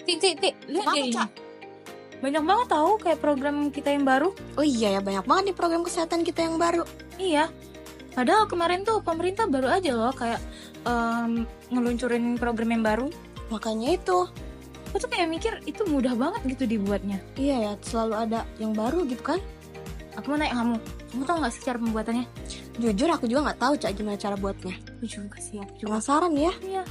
Lihat Kenapa, deh ini. Cak? Banyak banget tahu kayak program kita yang baru. Oh iya ya, banyak banget nih program kesehatan kita yang baru. Iya. Padahal kemarin tuh pemerintah baru aja loh kayak ngeluncurin program yang baru. Makanya itu. Aku tuh kayak mikir itu mudah banget gitu dibuatnya. Iya ya, selalu ada yang baru gitu kan. Aku mau nanya kamu tahu nggak sih cara pembuatannya? Jujur aku juga nggak tahu, Cak, gimana cara buatnya. Aku juga sih, aku juga. Penasaran ya? Iya.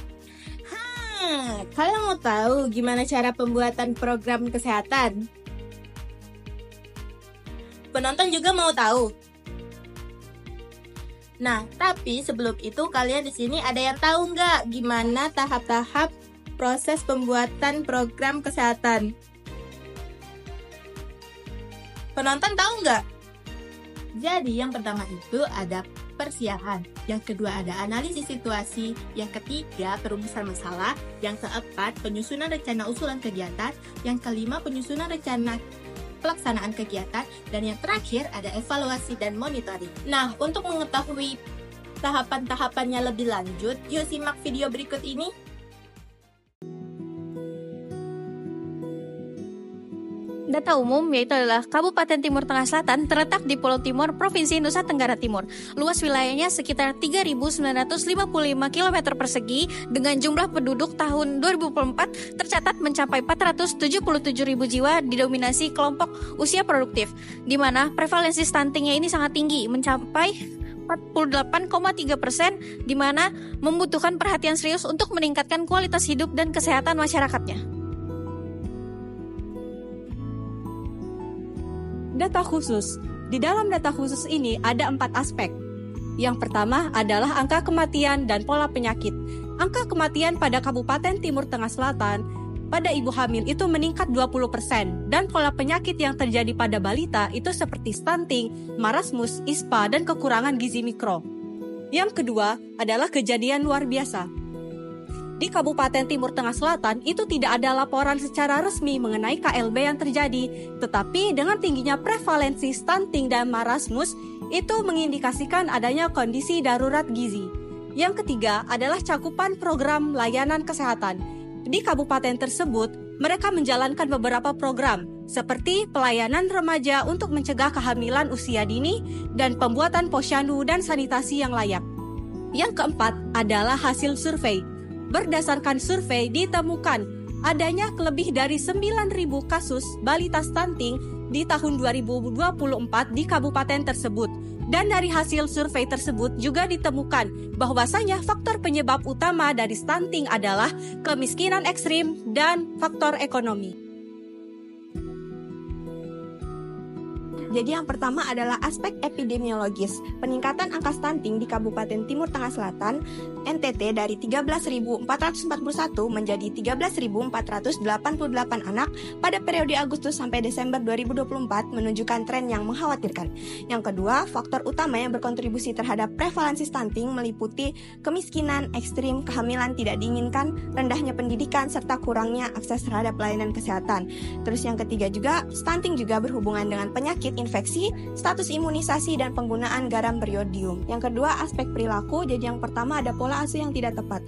Kalian mau tahu gimana cara pembuatan program kesehatan? Penonton juga mau tahu. Nah, tapi sebelum itu kalian di sini ada yang tahu nggak gimana tahap-tahap proses pembuatan program kesehatan? Penonton tahu nggak? Jadi yang pertama itu ada persiapan, yang kedua ada analisis situasi, yang ketiga perumusan masalah, yang keempat penyusunan rencana usulan kegiatan, yang kelima penyusunan rencana pelaksanaan kegiatan, dan yang terakhir ada evaluasi dan monitoring. Nah, untuk mengetahui tahapan-tahapannya lebih lanjut, yuk simak video berikut ini. Data umum yaitu adalah Kabupaten Timur Tengah Selatan terletak di Pulau Timur, Provinsi Nusa Tenggara Timur. Luas wilayahnya sekitar 3.955 km persegi dengan jumlah penduduk tahun 2004 tercatat mencapai 477.000 jiwa didominasi kelompok usia produktif, di mana prevalensi stuntingnya ini sangat tinggi, mencapai 48,3%, di mana membutuhkan perhatian serius untuk meningkatkan kualitas hidup dan kesehatan masyarakatnya. Data khusus. Di dalam data khusus ini ada 4 aspek. Yang pertama adalah angka kematian dan pola penyakit. Angka kematian pada Kabupaten Timur Tengah Selatan pada ibu hamil itu meningkat 20%, dan pola penyakit yang terjadi pada balita itu seperti stunting, marasmus, ISPA, dan kekurangan gizi mikro. Yang kedua adalah kejadian luar biasa. Di Kabupaten Timur Tengah Selatan itu tidak ada laporan secara resmi mengenai KLB yang terjadi, tetapi dengan tingginya prevalensi stunting dan marasmus itu mengindikasikan adanya kondisi darurat gizi. Yang ketiga adalah cakupan program layanan kesehatan. Di kabupaten tersebut, mereka menjalankan beberapa program seperti pelayanan remaja untuk mencegah kehamilan usia dini dan pembuatan posyandu dan sanitasi yang layak. Yang keempat adalah hasil survei. Berdasarkan survei ditemukan adanya lebih dari 9.000 kasus balita stunting di tahun 2024 di kabupaten tersebut. Dan dari hasil survei tersebut juga ditemukan bahwasanya faktor penyebab utama dari stunting adalah kemiskinan ekstrim dan faktor ekonomi. Jadi yang pertama adalah aspek epidemiologis. Peningkatan angka stunting di Kabupaten Timur Tengah Selatan, NTT, dari 13.441 menjadi 13.488 anak pada periode Agustus sampai Desember 2024 menunjukkan tren yang mengkhawatirkan. Yang kedua, faktor utama yang berkontribusi terhadap prevalensi stunting meliputi kemiskinan ekstrim, kehamilan tidak diinginkan, rendahnya pendidikan, serta kurangnya akses terhadap pelayanan kesehatan. Terus yang ketiga juga, stunting juga berhubungan dengan penyakit infeksi, status imunisasi, dan penggunaan garam beriodium. Yang kedua, aspek perilaku. Jadi yang pertama ada pola asuh yang tidak tepat.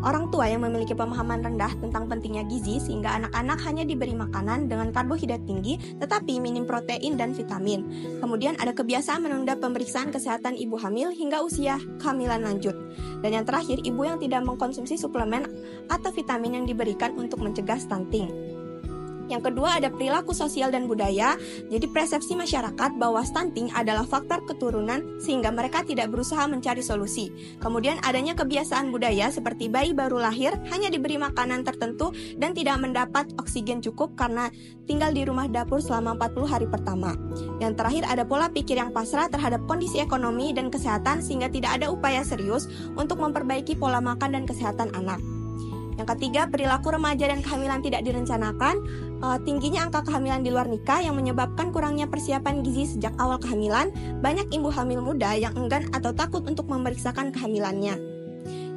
Orang tua yang memiliki pemahaman rendah tentang pentingnya gizi sehingga anak-anak hanya diberi makanan dengan karbohidrat tinggi tetapi minim protein dan vitamin. Kemudian ada kebiasaan menunda pemeriksaan kesehatan ibu hamil hingga usia kehamilan lanjut. Dan yang terakhir, ibu yang tidak mengkonsumsi suplemen atau vitamin yang diberikan untuk mencegah stunting. Yang kedua ada perilaku sosial dan budaya. Jadi persepsi masyarakat bahwa stunting adalah faktor keturunan sehingga mereka tidak berusaha mencari solusi. Kemudian adanya kebiasaan budaya seperti bayi baru lahir hanya diberi makanan tertentu dan tidak mendapat oksigen cukup karena tinggal di rumah dapur selama 40 hari pertama. Yang terakhir ada pola pikir yang pasrah terhadap kondisi ekonomi dan kesehatan sehingga tidak ada upaya serius untuk memperbaiki pola makan dan kesehatan anak. Yang ketiga, perilaku remaja dan kehamilan tidak direncanakan. Tingginya angka kehamilan di luar nikah yang menyebabkan kurangnya persiapan gizi sejak awal kehamilan. Banyak ibu hamil muda yang enggan atau takut untuk memeriksakan kehamilannya.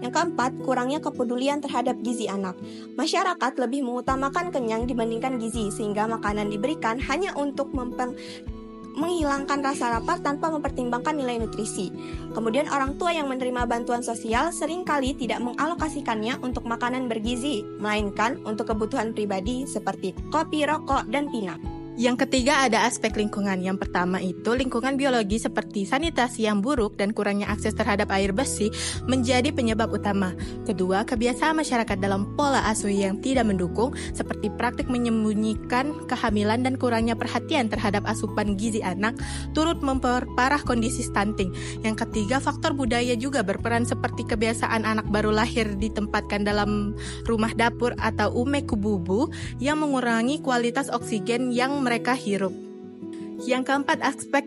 Yang keempat, kurangnya kepedulian terhadap gizi anak. Masyarakat lebih mengutamakan kenyang dibandingkan gizi, sehingga makanan diberikan hanya untuk menghilangkan rasa lapar tanpa mempertimbangkan nilai nutrisi. Kemudian orang tua yang menerima bantuan sosial seringkali tidak mengalokasikannya untuk makanan bergizi, melainkan untuk kebutuhan pribadi seperti kopi, rokok, dan pina. Yang ketiga ada aspek lingkungan. Yang pertama itu lingkungan biologi seperti sanitasi yang buruk dan kurangnya akses terhadap air bersih menjadi penyebab utama. Kedua, kebiasaan masyarakat dalam pola asuh yang tidak mendukung seperti praktik menyembunyikan kehamilan dan kurangnya perhatian terhadap asupan gizi anak turut memperparah kondisi stunting. Yang ketiga, faktor budaya juga berperan seperti kebiasaan anak baru lahir ditempatkan dalam rumah dapur atau umekububu yang mengurangi kualitas oksigen yang mereka hirup. Yang keempat, aspek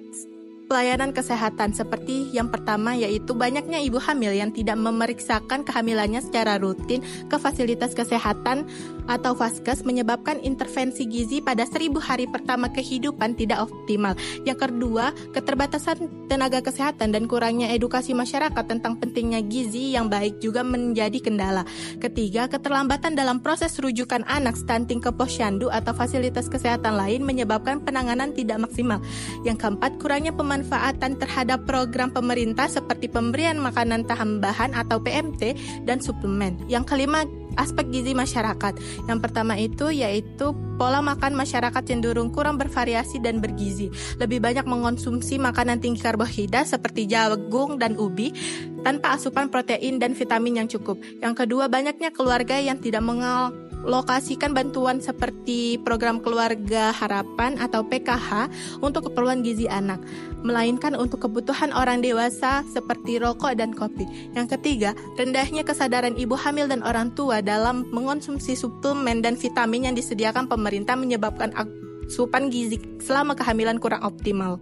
pelayanan kesehatan seperti yang pertama yaitu banyaknya ibu hamil yang tidak memeriksakan kehamilannya secara rutin ke fasilitas kesehatan atau Vaskes menyebabkan intervensi gizi pada 1000 hari pertama kehidupan tidak optimal. Yang kedua, keterbatasan tenaga kesehatan dan kurangnya edukasi masyarakat tentang pentingnya gizi yang baik juga menjadi kendala. Ketiga, keterlambatan dalam proses rujukan anak stunting ke posyandu atau fasilitas kesehatan lain menyebabkan penanganan tidak maksimal. Yang keempat, kurangnya pemanfaatan terhadap program pemerintah seperti pemberian makanan tambahan atau PMT dan suplemen. Yang kelima, aspek gizi masyarakat. Yang pertama itu yaitu pola makan masyarakat cenderung kurang bervariasi dan bergizi. Lebih banyak mengonsumsi makanan tinggi karbohidrat seperti jagung dan ubi tanpa asupan protein dan vitamin yang cukup. Yang kedua, banyaknya keluarga yang tidak mengalokasikan bantuan seperti program keluarga harapan atau PKH untuk keperluan gizi anak, melainkan untuk kebutuhan orang dewasa seperti rokok dan kopi. Yang ketiga, rendahnya kesadaran ibu hamil dan orang tua dalam mengonsumsi suplemen dan vitamin yang disediakan pemerintah menyebabkan asupan gizi selama kehamilan kurang optimal.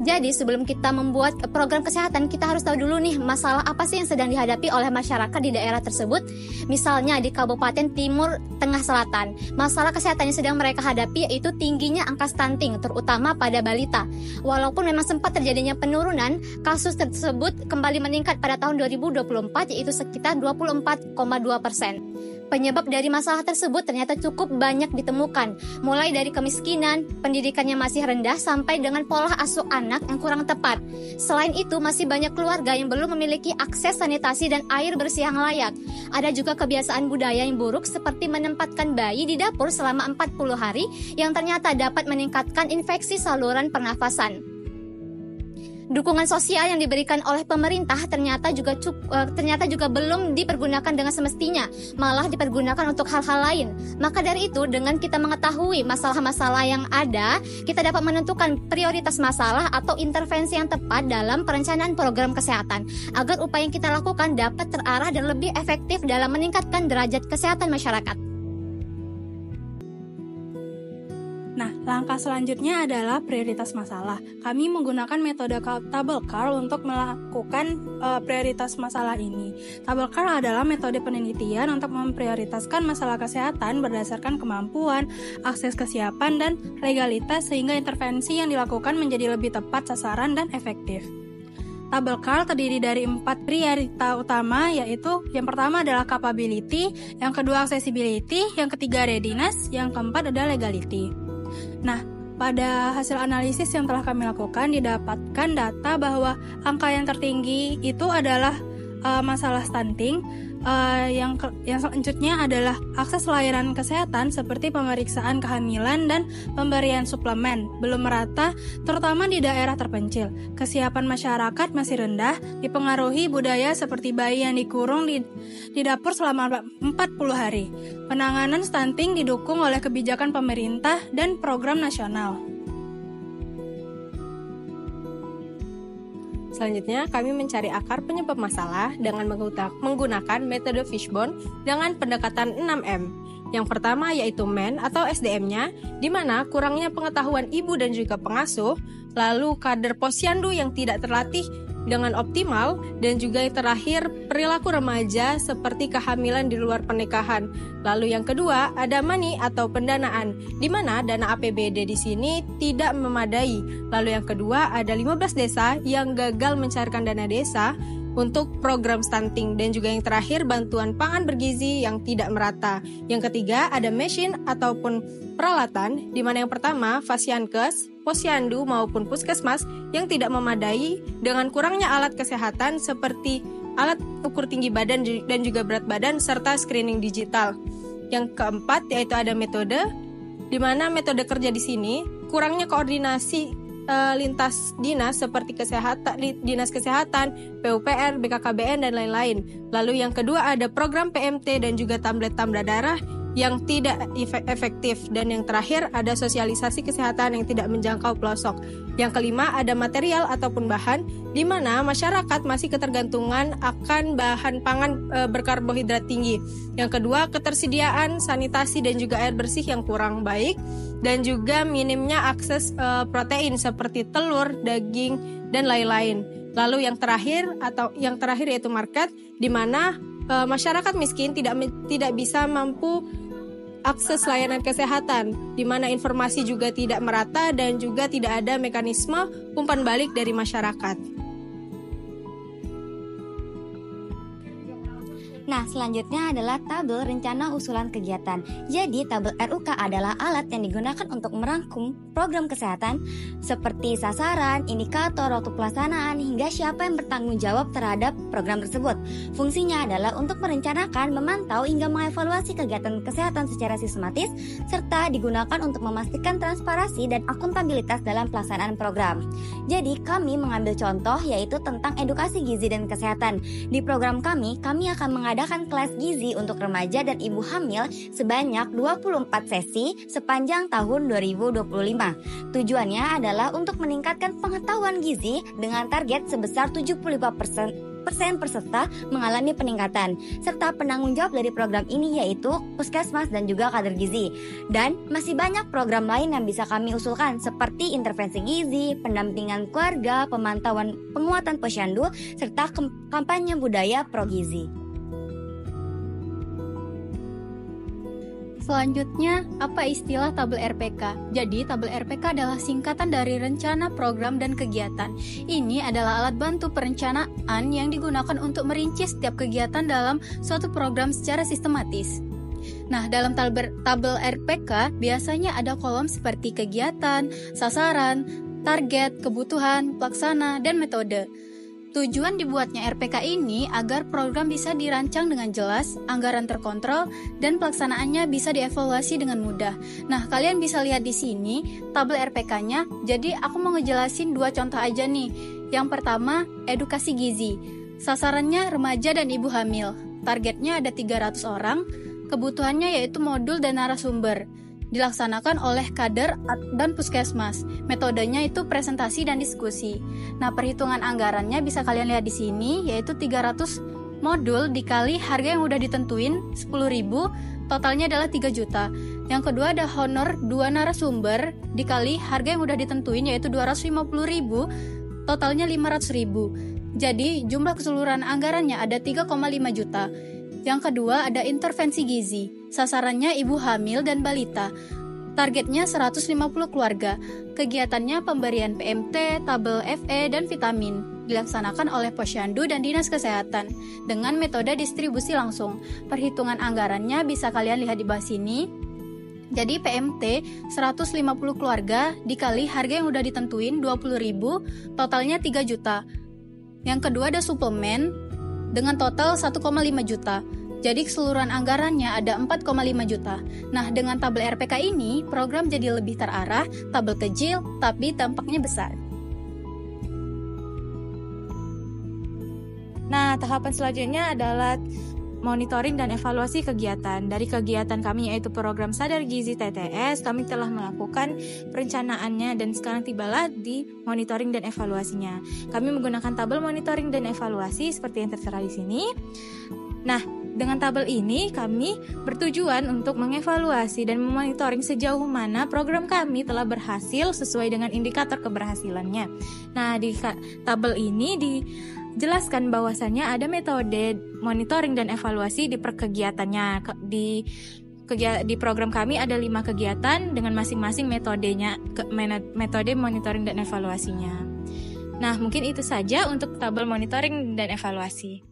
Jadi sebelum kita membuat program kesehatan, kita harus tahu dulu nih masalah apa sih yang sedang dihadapi oleh masyarakat di daerah tersebut. Misalnya di Kabupaten Timur Tengah Selatan, masalah kesehatan yang sedang mereka hadapi yaitu tingginya angka stunting, terutama pada balita. Walaupun memang sempat terjadinya penurunan, kasus tersebut kembali meningkat pada tahun 2024 yaitu sekitar 24,2%. Penyebab dari masalah tersebut ternyata cukup banyak ditemukan, mulai dari kemiskinan, pendidikan yang masih rendah, sampai dengan pola asuh anak yang kurang tepat. Selain itu, masih banyak keluarga yang belum memiliki akses sanitasi dan air bersih yang layak. Ada juga kebiasaan budaya yang buruk seperti menempatkan bayi di dapur selama 40 hari yang ternyata dapat meningkatkan infeksi saluran pernafasan. Dukungan sosial yang diberikan oleh pemerintah ternyata juga belum dipergunakan dengan semestinya, malah dipergunakan untuk hal-hal lain. Maka dari itu, dengan kita mengetahui masalah-masalah yang ada, kita dapat menentukan prioritas masalah atau intervensi yang tepat dalam perencanaan program kesehatan, agar upaya yang kita lakukan dapat terarah dan lebih efektif dalam meningkatkan derajat kesehatan masyarakat. Nah, langkah selanjutnya adalah prioritas masalah. Kami menggunakan metode Table Car untuk melakukan prioritas masalah ini. Table Car adalah metode penelitian untuk memprioritaskan masalah kesehatan berdasarkan kemampuan, akses kesiapan, dan legalitas sehingga intervensi yang dilakukan menjadi lebih tepat sasaran dan efektif. Table Car terdiri dari 4 prioritas utama, yaitu yang pertama adalah capability, yang kedua accessibility, yang ketiga readiness, yang keempat adalah legality. Nah, pada hasil analisis yang telah kami lakukan didapatkan data bahwa angka yang tertinggi itu adalah masalah stunting. Yang selanjutnya adalah akses layanan kesehatan seperti pemeriksaan kehamilan dan pemberian suplemen belum merata, terutama di daerah terpencil. Kesiapan masyarakat masih rendah, dipengaruhi budaya seperti bayi yang dikurung di dapur selama 40 hari. Penanganan stunting didukung oleh kebijakan pemerintah dan program nasional. Selanjutnya, kami mencari akar penyebab masalah dengan menggunakan metode Fishbone dengan pendekatan 6M. Yang pertama yaitu man atau SDM-nya, di mana kurangnya pengetahuan ibu dan juga pengasuh, lalu kader posyandu yang tidak terlatih dengan optimal, dan juga yang terakhir perilaku remaja seperti kehamilan di luar pernikahan. Lalu yang kedua ada money atau pendanaan, di mana dana APBD di sini tidak memadai. Lalu yang kedua ada 15 desa yang gagal mencairkan dana desa, untuk program stunting, dan juga yang terakhir bantuan pangan bergizi yang tidak merata. Yang ketiga ada mesin ataupun peralatan, di mana yang pertama Fasiankes, Posyandu maupun Puskesmas yang tidak memadai dengan kurangnya alat kesehatan seperti alat ukur tinggi badan dan juga berat badan serta screening digital. Yang keempat yaitu ada metode, di mana metode kerja di sini kurangnya koordinasi lintas dinas seperti dinas kesehatan, PUPR, BKKBN dan lain-lain. Lalu yang kedua ada program PMT dan juga tablet tanda darah yang tidak efektif, dan yang terakhir ada sosialisasi kesehatan yang tidak menjangkau pelosok. Yang kelima ada material ataupun bahan, di mana masyarakat masih ketergantungan akan bahan pangan berkarbohidrat tinggi. Yang kedua ketersediaan sanitasi dan juga air bersih yang kurang baik, dan juga minimnya akses protein seperti telur, daging dan lain-lain. Lalu yang terakhir yaitu market, di mana masyarakat miskin tidak bisa mampu akses layanan kesehatan, di mana informasi juga tidak merata dan juga tidak ada mekanisme umpan balik dari masyarakat. Nah, selanjutnya adalah tabel rencana usulan kegiatan. Jadi, tabel RUK adalah alat yang digunakan untuk merangkum program kesehatan seperti sasaran, indikator, waktu pelaksanaan, hingga siapa yang bertanggung jawab terhadap program tersebut. Fungsinya adalah untuk merencanakan, memantau, hingga mengevaluasi kegiatan kesehatan secara sistematis, serta digunakan untuk memastikan transparansi dan akuntabilitas dalam pelaksanaan program. Jadi, kami mengambil contoh yaitu tentang edukasi gizi dan kesehatan. Di program kami akan mengadakan kelas gizi untuk remaja dan ibu hamil sebanyak 24 sesi sepanjang tahun 2025. Tujuannya adalah untuk meningkatkan pengetahuan gizi dengan target sebesar 75% peserta mengalami peningkatan, serta penanggung jawab dari program ini yaitu Puskesmas dan juga kader gizi. Dan masih banyak program lain yang bisa kami usulkan seperti intervensi gizi, pendampingan keluarga, pemantauan penguatan posyandu, serta kampanye budaya pro gizi. Selanjutnya, apa istilah tabel RPK? Jadi, tabel RPK adalah singkatan dari rencana, program, dan kegiatan. Ini adalah alat bantu perencanaan yang digunakan untuk merinci setiap kegiatan dalam suatu program secara sistematis. Nah, dalam tabel RPK biasanya ada kolom seperti kegiatan, sasaran, target, kebutuhan, pelaksana, dan metode. Tujuan dibuatnya RPK ini agar program bisa dirancang dengan jelas, anggaran terkontrol, dan pelaksanaannya bisa dievaluasi dengan mudah. Nah, kalian bisa lihat di sini tabel RPK-nya. Jadi, aku mau ngejelasin 2 contoh aja nih. Yang pertama, edukasi gizi. Sasarannya remaja dan ibu hamil. Targetnya ada 300 orang. Kebutuhannya yaitu modul dan narasumber. Dilaksanakan oleh kader dan puskesmas. Metodenya itu presentasi dan diskusi. Nah, perhitungan anggarannya bisa kalian lihat di sini, yaitu 300 modul dikali harga yang udah ditentuin 10.000, totalnya adalah 3 juta. Yang kedua ada honor 2 narasumber dikali harga yang udah ditentuin yaitu 250.000, totalnya 500.000. Jadi jumlah keseluruhan anggarannya ada 3,5 juta. Yang kedua ada intervensi gizi. Sasarannya ibu hamil dan balita. Targetnya 150 keluarga. Kegiatannya pemberian PMT, tabel FE, dan vitamin. Dilaksanakan oleh Posyandu dan Dinas Kesehatan dengan metode distribusi langsung. Perhitungan anggarannya bisa kalian lihat di bawah sini. Jadi PMT 150 keluarga dikali harga yang udah ditentuin 20.000, totalnya 3 juta. Yang kedua ada suplemen dengan total 1,5 juta. Jadi keseluruhan anggarannya ada 4,5 juta. Nah, dengan tabel RPK ini, program jadi lebih terarah, tabel kecil, tapi dampaknya besar. Nah, tahapan selanjutnya adalah monitoring dan evaluasi kegiatan. Dari kegiatan kami yaitu program Sadar Gizi TTS, kami telah melakukan perencanaannya dan sekarang tibalah di monitoring dan evaluasinya. Kami menggunakan tabel monitoring dan evaluasi seperti yang tertera di sini. Nah, dengan tabel ini kami bertujuan untuk mengevaluasi dan memonitoring sejauh mana program kami telah berhasil sesuai dengan indikator keberhasilannya. Nah, di tabel ini dijelaskan bahwasannya ada metode monitoring dan evaluasi di perkegiatannya. Di program kami ada 5 kegiatan dengan masing-masing metodenya, metode monitoring dan evaluasinya. Nah, mungkin itu saja untuk tabel monitoring dan evaluasi.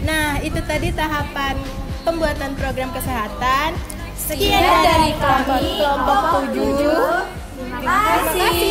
Nah, itu tadi tahapan pembuatan program kesehatan. Sekian dari kami, kelompok 7. Terima kasih.